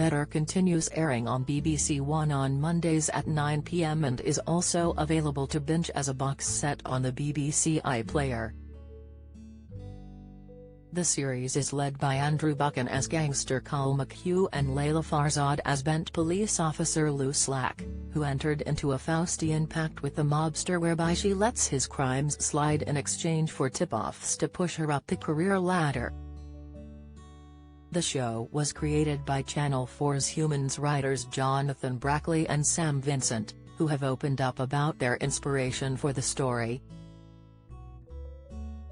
Better continues airing on BBC One on Mondays at 9 p.m. and is also available to binge as a box set on the BBC iPlayer. The series is led by Andrew Buchan as gangster Col McHugh and Layla Farzad as bent police officer Lou Slack, who entered into a Faustian pact with the mobster whereby she lets his crimes slide in exchange for tip-offs to push her up the career ladder. The show was created by Channel 4's Humans writers Jonathan Brackley and Sam Vincent, who have opened up about their inspiration for the story.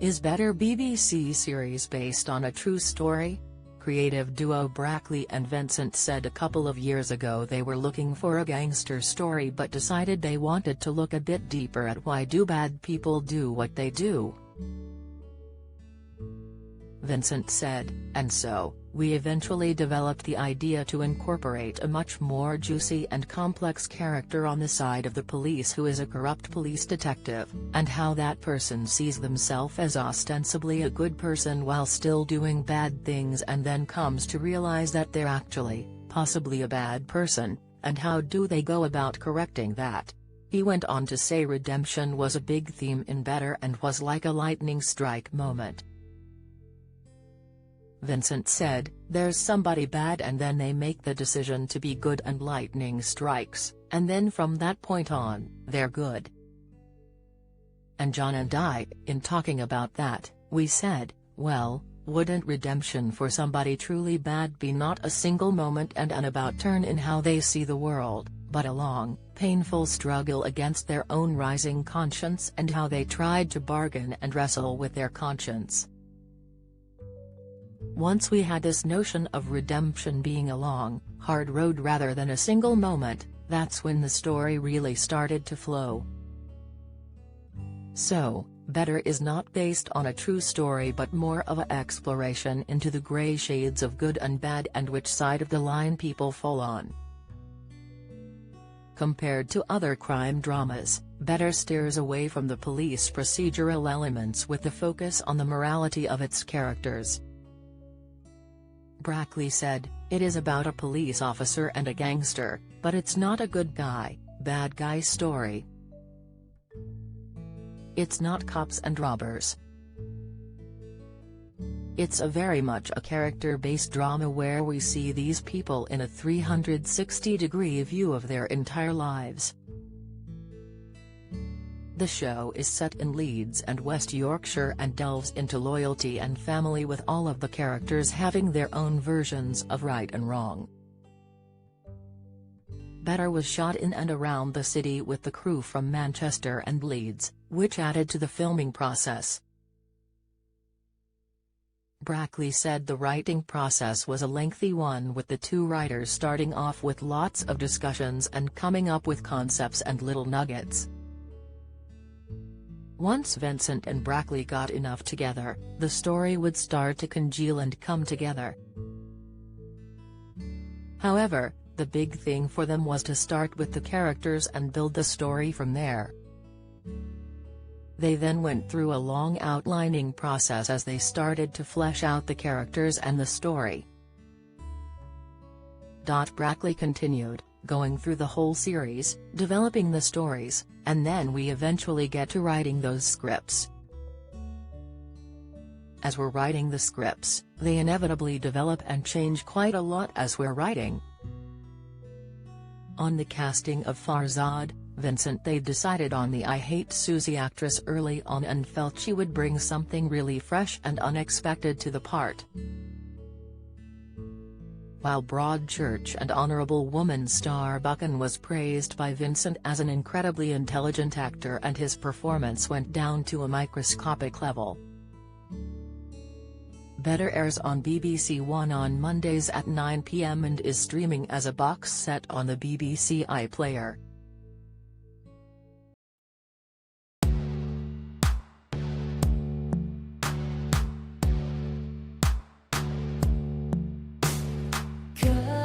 Is Better BBC series based on a true story? Creative duo Brackley and Vincent said a couple of years ago they were looking for a gangster story but decided they wanted to look a bit deeper at why do bad people do what they do. Vincent said, and so, we eventually developed the idea to incorporate a much more juicy and complex character on the side of the police who is a corrupt police detective, and how that person sees themselves as ostensibly a good person while still doing bad things and then comes to realize that they're actually, possibly a bad person, and how do they go about correcting that. He went on to say redemption was a big theme in Better and was like a lightning strike moment. Vincent said, there's somebody bad and then they make the decision to be good and lightning strikes, and then from that point on, they're good. And John and I, in talking about that, we said, well, wouldn't redemption for somebody truly bad be not a single moment and an about turn in how they see the world, but a long, painful struggle against their own rising conscience and how they tried to bargain and wrestle with their conscience. Once we had this notion of redemption being a long, hard road rather than a single moment, that's when the story really started to flow. So, Better is not based on a true story but more of an exploration into the grey shades of good and bad and which side of the line people fall on. Compared to other crime dramas, Better steers away from the police procedural elements with the focus on the morality of its characters. Brackley said, it is about a police officer and a gangster, but it's not a good guy, bad guy story. It's not cops and robbers. It's a very much a character-based drama where we see these people in a 360-degree view of their entire lives. The show is set in Leeds and West Yorkshire and delves into loyalty and family with all of the characters having their own versions of right and wrong. Better was shot in and around the city with the crew from Manchester and Leeds, which added to the filming process. Brackley said the writing process was a lengthy one with the two writers starting off with lots of discussions and coming up with concepts and little nuggets. Once Vincent and Brackley got enough together, the story would start to congeal and come together. However, the big thing for them was to start with the characters and build the story from there. They then went through a long outlining process as they started to flesh out the characters and the story. Brackley continued, going through the whole series, developing the stories, and then we eventually get to writing those scripts. As we're writing the scripts, they inevitably develop and change quite a lot as we're writing. On the casting of Farzad, Vincent they decided on the I Hate Susie actress early on and felt she would bring something really fresh and unexpected to the part. While Broadchurch and Honourable Woman star Buchan was praised by Vincent as an incredibly intelligent actor and his performance went down to a microscopic level. Better airs on BBC One on Mondays at 9 p.m. and is streaming as a box set on the BBC iPlayer. Good.